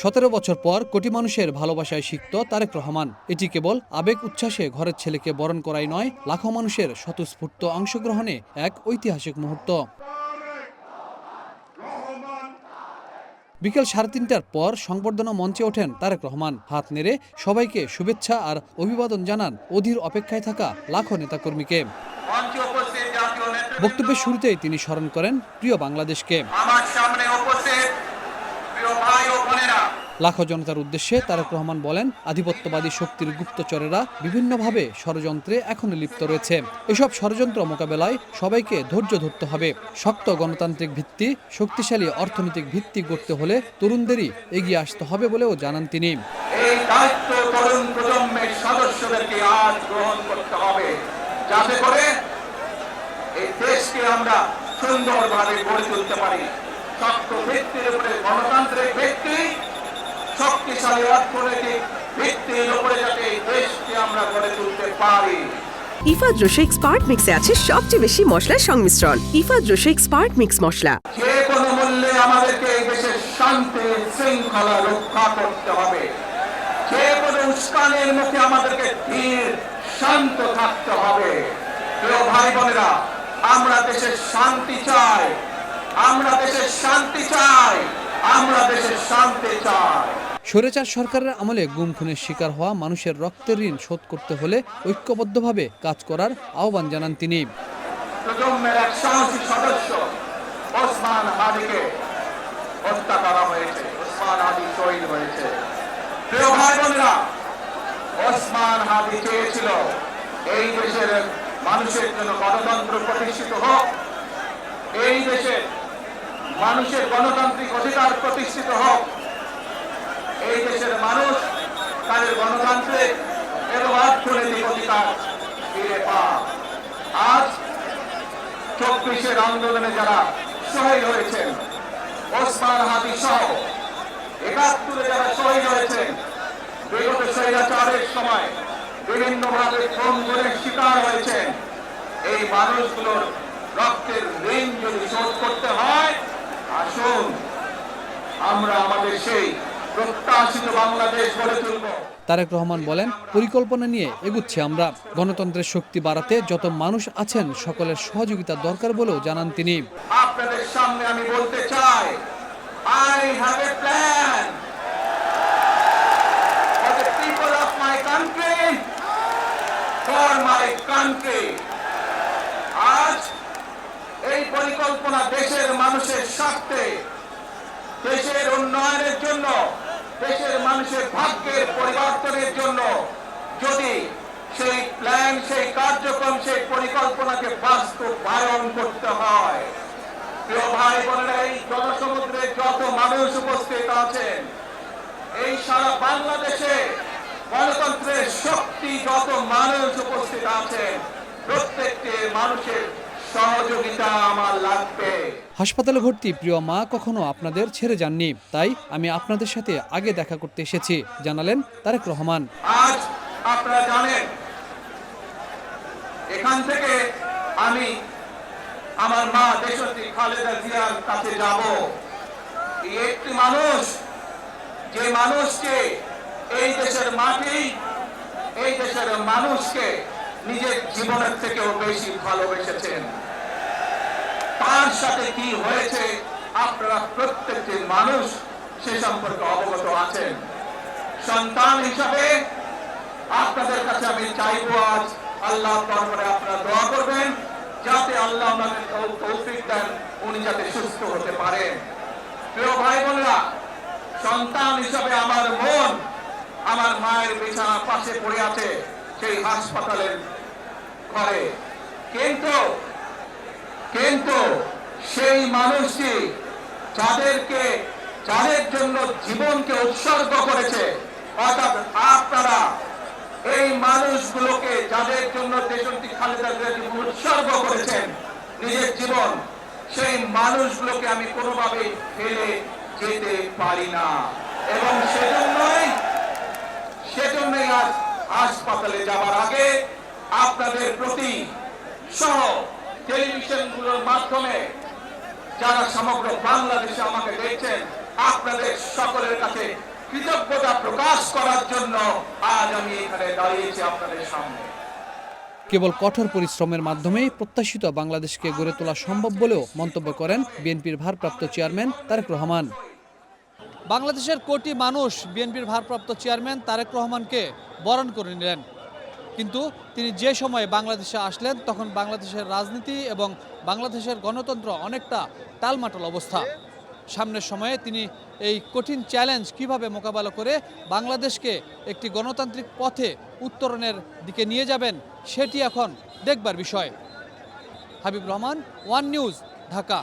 17 বছর পর কোটি মানুষের ভালোবাসায় সিক্ত তারেক রহমান। এটি কেবল আবেগ উচ্ছ্বাসে ঘরের ছেলেকে বরণ করাই নয়, লাখো মানুষের স্বতঃস্ফূর্ত অংশগ্রহণে এক ঐতিহাসিক মুহূর্ত। বিকেল 3:30টার পর সংবর্ধনা মঞ্চে ওঠেন তারেক রহমান। হাত নেড়ে সবাইকে শুভেচ্ছা আর অভিবাদন জানান অধীর অপেক্ষায় থাকা লাখো নেতাকর্মীকে। বক্তব্যের শুরুতেই তিনি স্মরণ করেন প্রিয় বাংলাদেশকে। লাখো জনতার উদ্দেশ্যে তারেক রহমান বলেন, আধিপত্যবাদী শক্তির গুপ্তচরেরা বিভিন্নভাবে ষড়যন্ত্রে এখনো লিপ্ত রয়েছে। এসব ষড়যন্ত্র মোকাবেলায় সবাইকে ধৈর্য ধরতে হবে। শক্ত গণতান্ত্রিক ভিত্তি, শক্তিশালী অর্থনৈতিক ভিত্তি গড়তে হলে তরুণদেরই এগিয়ে আসতে হবে বলেও জানান তিনি। এই দায়িত্ব তরুণ প্রজন্মের সদস্যদেরকে আজ গ্রহণ করতে হবে, যাতে করে এই দেশকে আমরা সুন্দরভাবে গড়ে তুলতে পারি। শক্ত ভিত্তির উপরে গণতান্ত্রিক ভিত্তি, শক্তিশালী অর্থনৈতিক ভিত্তির উপরে যাতে এই দেশকে আমরা গড়ে তুলতে পারি। ইফাদ রশিক স্পার্ট মিক্সে আছে সবচেয়ে বেশি মশলার সংমিশ্রণ। ইফাদ রশিক স্পার্ট মিক্স মশলা। যে কোনো মূল্যে আমাদেরকে এই দেশের শান্তি শৃঙ্খলা রক্ষা করতে হবে। যে কোনো উস্কানের মুখে আমাদেরকে ধীর শান্ত থাকতে হবে। প্রিয় ভাই বোনেরা, আমরা দেশের শান্তি চাই, আমরা দেশের শান্তি চাই, আমরা দেশের শান্তি চাই। স্বৈরাচার সরকারের আমলে গুম খুনের শিকার হওয়া মানুষের রক্তের ঋণ শোধ করতে হলে ঐক্যবদ্ধভাবে কাজ করার আহ্বান জানান তিনি। প্রজন্মের এক সাহসী সদস্য ওসমান হাদিকে হত্যা করা হয়েছে, ওসমান হাদি শহীদ হয়েছে। প্রিয় ভাই বোনেরা, ওসমান হাদি চেয়েছিল এই দেশের মানুষের জন্য গণতন্ত্র প্রতিষ্ঠিত হোক, এই দেশের মানুষের গণতান্ত্রিক অধিকার প্রতিষ্ঠিত হোক, এই দেশের মানুষ তাদের গণতান্ত্রিক এবং অর্থনৈতিক অধিকার ফিরে পায়। আজ 24-এর আন্দোলনে যারা শহীদ হয়েছেন, ওসমান হাদি সহ 71-এ যারা শহীদ হয়েছেন, বিগত স্বৈরাচারের সময় বিভিন্নভাবে খুন গুমের শিকার হয়েছেন, এই মানুষগুলোর রক্তের ঋণ যদি শোধ করতে হয়, আসুন আমরা আমাদের সেই প্রত্যাশিত বাংলাদেশ গড়ে তুলব। তারেক রহমান বলেন, পরিকল্পনা নিয়ে এগুচ্ছি আমরা। গণতন্ত্রের শক্তি বাড়াতে যত মানুষ আছেন সকলের সহযোগিতা দরকার বলেও জানান তিনি। আপনাদের সামনে আমি বলতে চাই, I have a plan for the people of my country, for my country. আজ এই পরিকল্পনা দেশের মানুষের স্বার্থে, দেশের উন্নয়নের জন্য, দেশের মানুষের ভাগ্যের পরিবর্তনের জন্য। যদি সেই প্ল্যান, সেই কার্যক্রম, সেই পরিকল্পনাকে বাস্তবায়ন করতে হয়, প্রিয় ভাই বোনেরা, এই জনসমুদ্রে যত মানুষ উপস্থিত আছেন, এই সারা বাংলাদেশে গণতন্ত্রের শক্তি যত মানুষ উপস্থিত আছেন, প্রত্যেকটি মানুষের সহযোগিতা আমার লাগবে। হাসপাতালে ভর্তি প্রিয় মা কখনো আপনাদের ছেড়ে যাননি, তাই আমি আপনাদের সাথে আগে দেখা করতে এসেছি, জানালেন তারেক রহমান। আজ আপনারা জানেন, এখান থেকে আমি আমার মা দেশনেত্রী খালেদা জিয়ার কাছে যাব। এই একটি মানুষ, যে মানুষকে এই দেশের মাটি, এই দেশের মানুষকে নিজের জীবনের থেকেও বেশি ভালোবেসেছেন, তার সাথে কি হয়েছে আপনারা প্রত্যেকটি মানুষ সে সম্পর্কে অবগত আছেন। সন্তান হিসাবে আপনাদের কাছে আমি চাইব, আজ আল্লাহ দরবারে আপনারা দোয়া করবেন, যাতে আল্লাহ আমাদের তৌফিক দেন, উনি যাতে সুস্থ হতে পারেন। প্রিয় ভাই বোনেরা, সন্তান হিসাবে আমার মন আমার মায়ের বিছানার পাশে পড়ে আছে সেই হাসপাতালের ঘরে, কিন্তু সেই মানুষটি যাদের জন্য জীবনকে উৎসর্গ করেছে, অর্থাৎ আপনারা এই মানুষগুলোকে, যাদের জন্য দেশনেত্রী খালেদা জিয়া উৎসর্গ করেছেন নিজের জীবন, সেই মানুষগুলোকে আমি কোনোভাবেই ফেলে যেতে পারি না। এবং সেজন্যই আজ হাসপাতালে যাওয়ার আগে আপনাদের প্রতি সহ টেলিভিশনগুলোর মাধ্যমে যারা সমগ্র বাংলাদেশে আমাকে দেখছেন, আপনাদের সকলের কাছে কৃতজ্ঞতা প্রকাশ করার জন্য আজ আমি এখানে দাঁড়িয়েছি আপনাদের সামনে। কেবল কঠোর পরিশ্রমের মাধ্যমেই প্রত্যাশিত বাংলাদেশকে গড়ে তোলা সম্ভব বলেও মন্তব্য করেন বিএনপির ভারপ্রাপ্ত চেয়ারম্যান তারেক রহমান। বাংলাদেশের কোটি মানুষ বিএনপির ভারপ্রাপ্ত চেয়ারম্যান তারেক রহমানকে বরণ করে নিলেন, কিন্তু তিনি যে সময়ে বাংলাদেশে আসলেন তখন বাংলাদেশের রাজনীতি এবং বাংলাদেশের গণতন্ত্র অনেকটা টালমাটাল অবস্থা। সামনের সময়ে তিনি এই কঠিন চ্যালেঞ্জ কিভাবে মোকাবেলা করে বাংলাদেশকে একটি গণতান্ত্রিক পথে উত্তরণের দিকে নিয়ে যাবেন সেটি এখন দেখবার বিষয়। Habib Rahman, one news, Dhaka.